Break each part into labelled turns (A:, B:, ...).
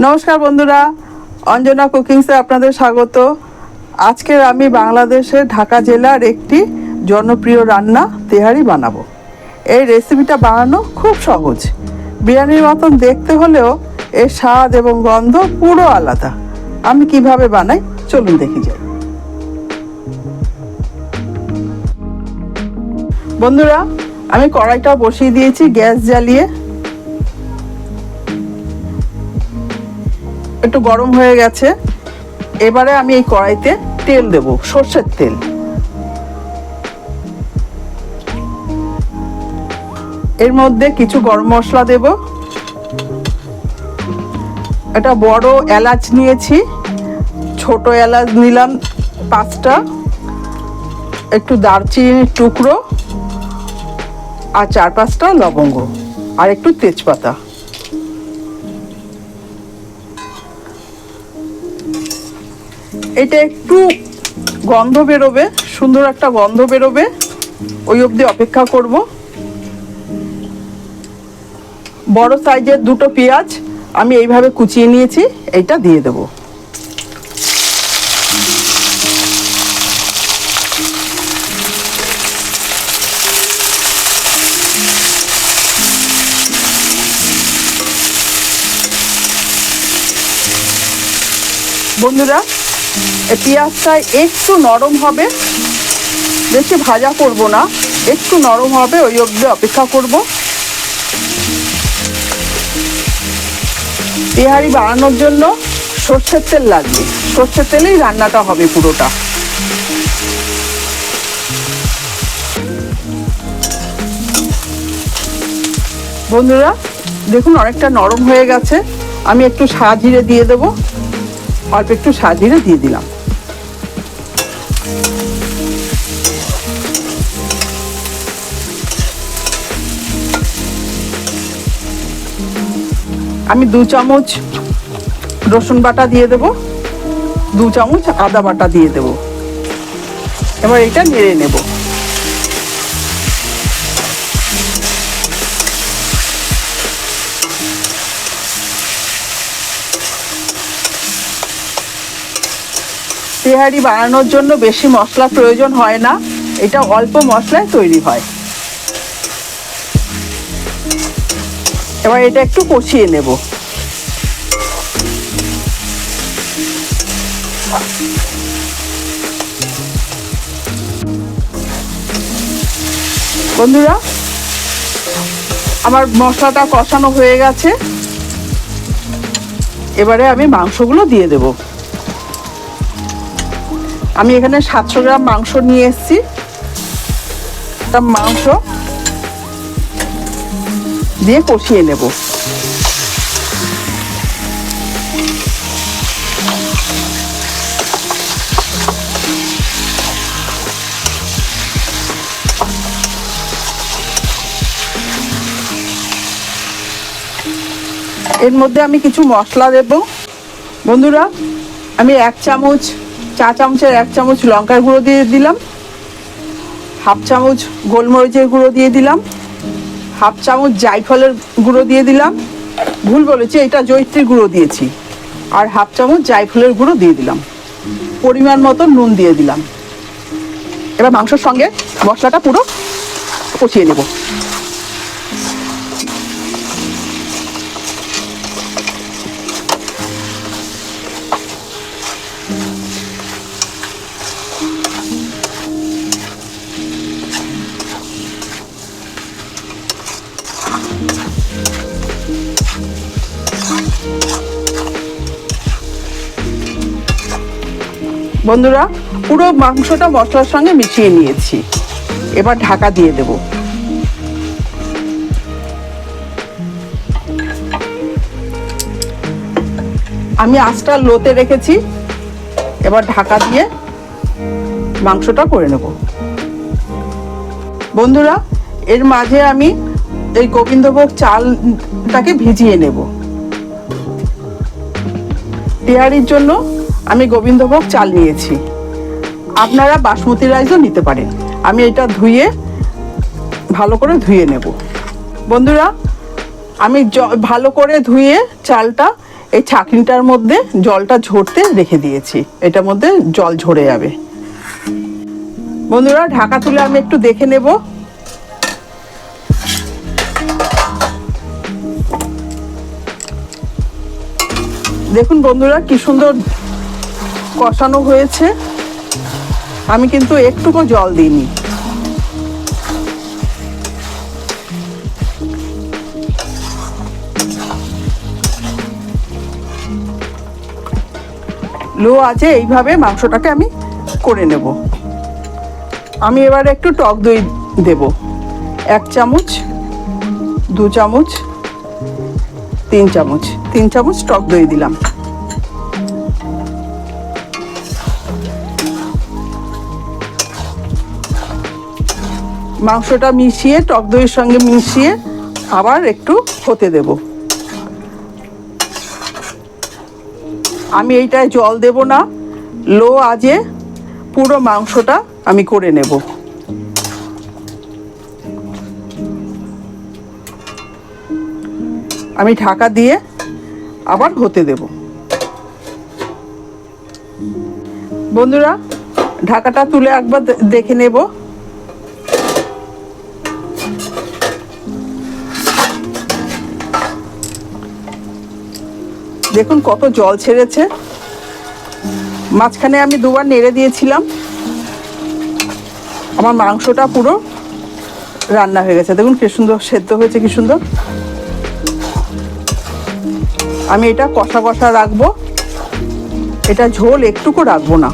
A: নমস্কার বন্ধুরা, অঞ্জনা কুকিংসে আপনাদের স্বাগত। আজকের আমি বাংলাদেশের ঢাকা জেলার একটি জনপ্রিয় রান্না তেহারি বানাবো। এই রেসিপিটা বানানো খুব সহজ। বিরিয়ানির মতন দেখতে হলেও এর স্বাদ এবং গন্ধ পুরো আলাদা। আমি কিভাবে বানাই চলুন দেখি যাই। বন্ধুরা, আমি কড়াইটা বসিয়ে দিয়েছি গ্যাস জ্বালিয়ে। একটু গরম হয়ে গেছে। এবারে আমি এই কড়াইতে তেল দেব, সর্ষের তেল। এর মধ্যে কিছু গরম মশলা দেব। একটা বড় এলাচ নিয়েছি, ছোট এলাচ নিলাম 5টা, একটু দারচিনির টুকরো আর 4-5টা লবঙ্গ আর একটু তেজপাতা। এটা একটু গন্ধ বেরোবে, সুন্দর একটা গন্ধ বেরোবে, ওই অবধি অপেক্ষা করব। বড় সাইজের 2টো পেঁয়াজ আমি এইভাবে কুচিয়ে নিয়েছি, এইটা দিয়ে দেব। বন্ধুরা, এই পেঁয়াজটা একটু নরম হবে, বেশি ভাজা করব না, একটু নরম হবে ওই অবধি অপেক্ষা করব। তেহারি বানানোর জন্য সর্ষের তেল লাগবে, সর্ষের তেলেই রান্নাটা হবে পুরোটা। বন্ধুরা দেখুন, অনেকটা নরম হয়ে গেছে। আমি একটু সাজিরে দিয়ে দেবো, অল্প একটু সাজিরে দিয়ে দিলাম। আমি 2 চামচ রসুন বাটা দিয়ে দেব, 2 চামচ আদা বাটা দিয়ে দেব। এবার এটা নেড়ে নেব। তেহারি বানানোর জন্য বেশি মশলা প্রয়োজন হয় না, এটা অল্প মশলায় তৈরি হয়। এবার এটা একটু কষিয়ে নেব। বন্ধুরা, আমার মশলাটা কষানো হয়ে গেছে। এবারে আমি মাংসগুলো দিয়ে দেব। আমি এখানে 700 গ্রাম মাংস নিয়ে এসেছি। মাংস দিয়ে কষিয়ে নেব। এর মধ্যে আমি কিছু মশলা দেব। বন্ধুরা, আমি 1 চামচ, চা চামচের 1 চামচ লঙ্কার গুঁড়ো দিয়ে দিলাম, 1/2 চামচ গোলমরিচের গুঁড়ো দিয়ে দিলাম, 1/2 চামচ জায়ফলের গুঁড়ো দিয়ে দিলাম। ভুল বলেছি, এটা জয়িত্রীর গুঁড়ো দিয়েছি। আর 1/2 চামচ জায়ফলের গুঁড়ো দিয়ে দিলাম। পরিমাণ মতো নুন দিয়ে দিলাম। এবার মাংসের সঙ্গে মশলাটা পুরো কষিয়ে নেব। বন্ধুরা, পুরো মাংসটা মশলার সঙ্গে মিশিয়ে নিয়েছি। এবার ঢাকা দিয়ে দেব। আমি আঁচটা লোতে রেখেছি। এবার ঢাকা দিয়ে মাংসটা করে নেব। বন্ধুরা, এর মাঝে আমি এই গোবিন্দভোগ চালটাকে ভিজিয়ে নেব। তেহারির জন্য আমি গোবিন্দভোগ চাল নিয়েছি, আপনারা বাসমতি রাইসও নিতে পারেন। আমি এটা ধুয়ে ভালো করে ধুয়ে নেব। বন্ধুরা, আমি ভালো করে ধুয়ে চালটা এই ছাঁকনিটার মধ্যে জলটা ঝরতে রেখে দিয়েছি, এটার মধ্যে জল ঝরে যাবে। বন্ধুরা, ঢাকা তুলে আমি একটু দেখে নেব। দেখুন বন্ধুরা, কি সুন্দর কষানো হয়েছে। আমি কিন্তু একটুকু জল দিইনি। লো আছে, এইভাবে মাংসটাকে আমি করে নেব। আমি এবার একটু টক দই দেব, 1 চামচ, 2 চামচ, 3 চামচ, 3 চামচ টক দই দিলাম। মাংসটা মিশিয়ে, টক দইয়ের সঙ্গে মিশিয়ে আবার একটু হতে দেব। আমি এইটায় জল দেব না, লো আঁচে পুরো মাংসটা আমি করে নেব। আমি ঢাকা দিয়ে আবার হতে দেব। বন্ধুরা, ঢাকাটা তুলে একবার দেখে নেব। দেখুন কত জল ছেড়েছে। মাঝখানে আমি 2 বার নেড়ে দিয়েছিলাম। আমার মাংসটা পুরো রান্না হয়ে গেছে। দেখুন কি সুন্দর সেদ্ধ হয়েছে, কি সুন্দর। আমি এটা কষা কষা রাখবো, এটা ঝোল একটুকু রাখবো না।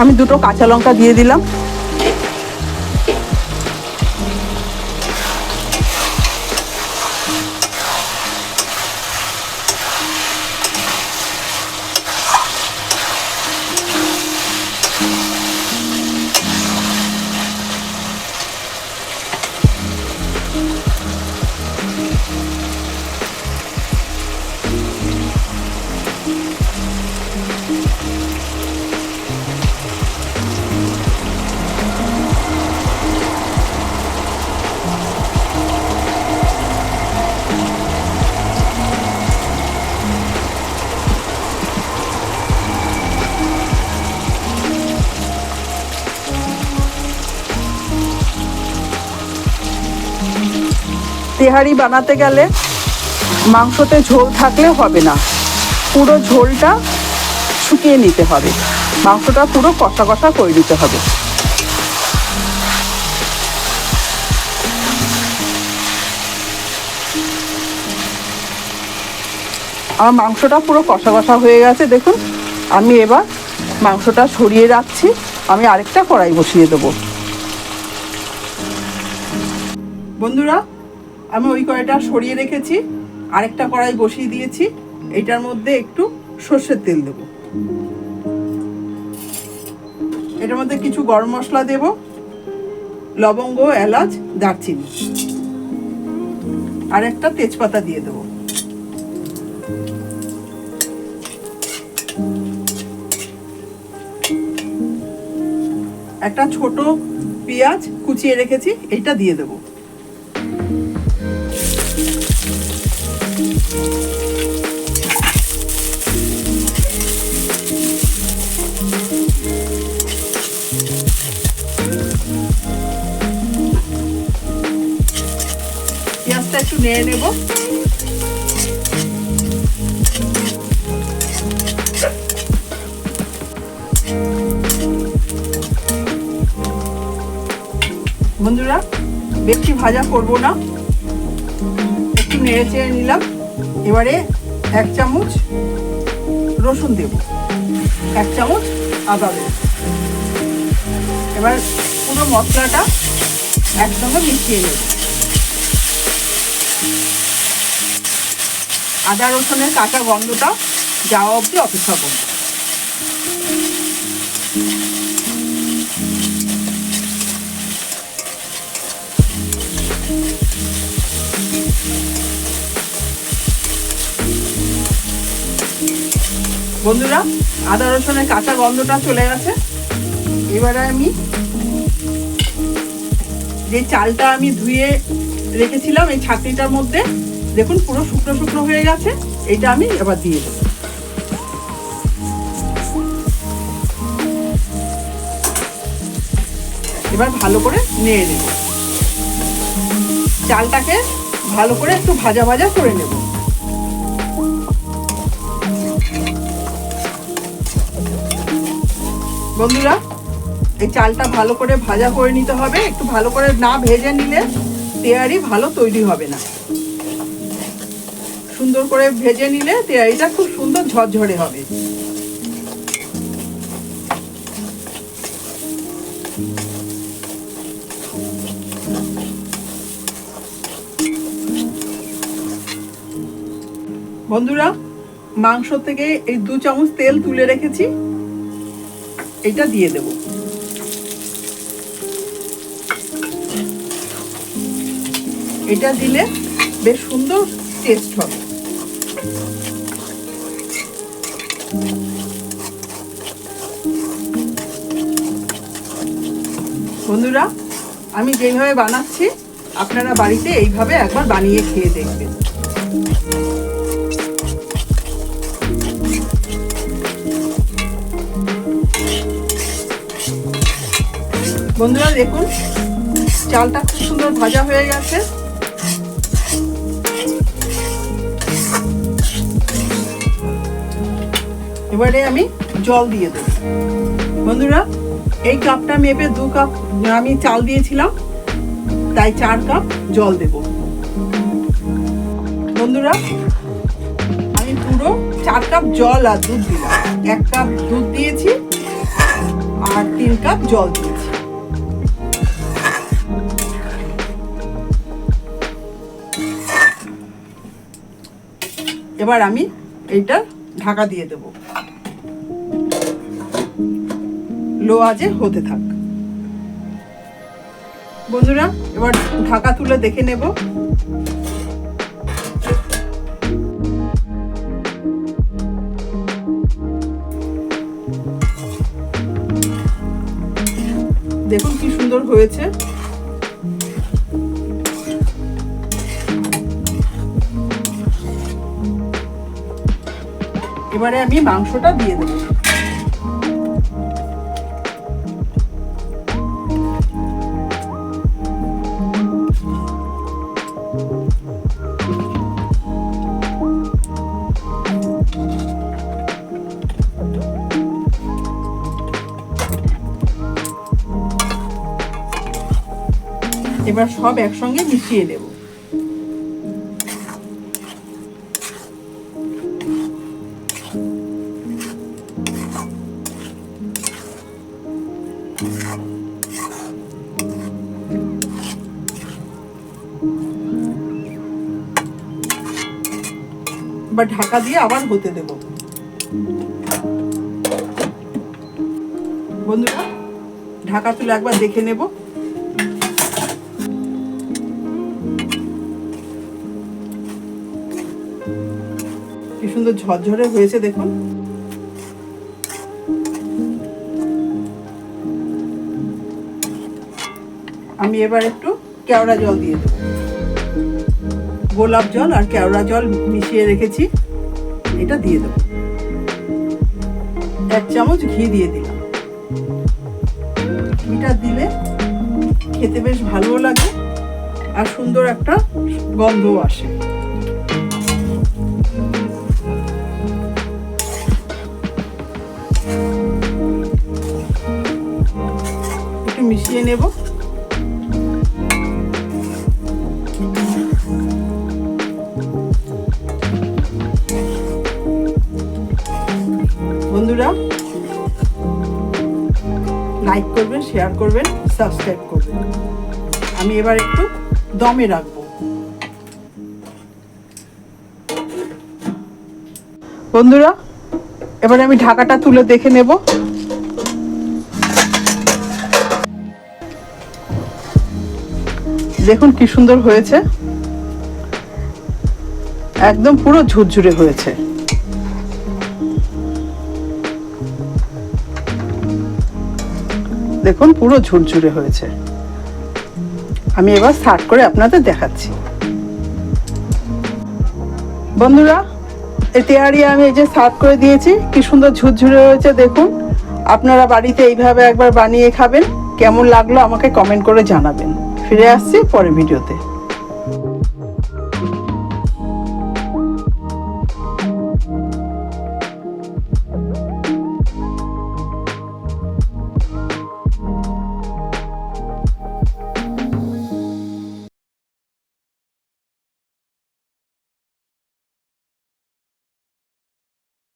A: আমি 2টো কাঁচা লঙ্কা দিয়ে দিলাম। তেহারি বানাতে গেলে মাংসতে ঝোল থাকলে হবে না, পুরো ঝোলটা শুকিয়ে নিতে হবে। মাংসটা পুরো কষা কষা করে নিতে হবে। আমার মাংসটা পুরো কষা কষা হয়ে গেছে। দেখুন, আমি এবার মাংসটা সরিয়ে রাখছি। আমি আরেকটা কড়াই বসিয়ে দেবো। বন্ধুরা, আমি ওই কড়াইটা সরিয়ে রেখেছি, আরেকটা কড়াই বসিয়ে দিয়েছি। এইটার মধ্যে একটু সর্ষের তেল দেব। এটার মধ্যে কিছু গরম মশলা দেব, লবঙ্গ, এলাচ, দারচিনি, আর একটা তেজপাতা দিয়ে দেব। একটা ছোট পেঁয়াজ কুচিয়ে রেখেছি, এইটা দিয়ে দেব। পেঁয়াজটা একটু নেড়ে নেব। বন্ধুরা, বেশি ভাজা করব না, একটু নেড়ে চেড়ে নিলাম। এবারে 1 চামচ রসুন দেব, 1 চামচ আদা দেব। এবার পুরো মশলাটা একসঙ্গে মিশিয়ে নেব। আদা রসুনের কাঁচা গন্ধটা যাওয়া অবধি অপেক্ষা করব। বন্ধুরা, আদা রসুনের কাঁচা গন্ধটা চলে গেছে। এবারে আমি যে চালটা আমি ধুয়ে রেখেছিলাম এই ছাঁকনিটার মধ্যে, দেখুন পুরো শুকনো শুকনো হয়ে গেছে, এইটা আমি এবার দিয়ে দেবো। এবার ভালো করে নেড়ে নেব। চালটাকে ভালো করে একটু ভাজা ভাজা করে নেব। বন্ধুরা, এই চালটা ভালো করে ভাজা করে নিতে হবে। একটু ভালো করে না ভেজে নিলে তেয়ারি ভালো তৈরি হবে না। সুন্দর করে ভেজে নিলে তেয়ারিটা খুব সুন্দর ঝরঝরে হবে। বন্ধুরা, মাংস থেকে এই 2 চামচ তেল তুলে রেখেছি, এটা দিয়ে দেব। এটা দিলে বেশ সুন্দর টেস্ট হবে। বন্ধুরা, আমি যেভাবে বানাচ্ছি আপনারা বাড়িতে এইভাবে একবার বানিয়ে খেয়ে দেখবেন। বন্ধুরা দেখুন, চালটা খুব সুন্দর ভাজা হয়ে গেছে। এবারে আমি জল দিয়ে দেব। বন্ধুরা, এই কাপটা মেপে 2 কাপ আমি চাল দিয়েছিলাম, তাই 4 কাপ জল দেব। বন্ধুরা, আমি পুরো 4 কাপ জল আর দুধ দিলাম। 1 কাপ দুধ দিয়েছি আর 3 কাপ জল দিয়েছি। এবার আমি এইটা ঢাকা দিয়ে দেব। লো আঁচে হতে থাক। বন্ধুরা, এবার ঢাকা তুলে দেখে নেব। দেখুন কি সুন্দর হয়েছে। এবারে আমি মাংসটা দিয়ে দেব। এবার সব একসঙ্গে মিশিয়ে দেব। এবার ঢাকা দিয়ে আবার হতে দেব। বন্ধুরা, ঢাকা তুলে একবার দেখে নেব। কি সুন্দর ঝরঝরে হয়েছে দেখুন। আমি এবার একটু কেওড়া জল দিয়ে দেব। গোলাপ জল আর কেওড়া জল মিশিয়ে রেখেছি, এটা দিয়ে দেব। 1 চামচ ঘি দিয়ে দিলাম। ঘিটা দিলে খেতে বেশ ভালো লাগে আর সুন্দর একটা গন্ধ আসে। একটু মিশিয়ে নেব। বন্ধুরা, লাইক করবেন, শেয়ার করবেন, সাবস্ক্রাইব করবেন। আমি এবার একটু দমে রাখবো। বন্ধুরা, এবারে আমি ঢাকাটা তুলে দেখে নেব। দেখুন কি সুন্দর হয়েছে, একদম পুরো ঝুরঝুরে হয়েছে। দেখুন পুরো ঝুরঝুরে হয়েছে। আমি এবার সার্ভ করে আপনাদের দেখাচ্ছি। বন্ধুরা, এই তেহারি আমি এই যে সার্ভ করে দিয়েছি, কি সুন্দর ঝুরঝুরে হয়েছে দেখুন। আপনারা বাড়িতে এইভাবে একবার বানিয়ে খাবেন, কেমন লাগলো আমাকে কমেন্ট করে জানাবেন। ফিরে আসছি পরের ভিডিওতে।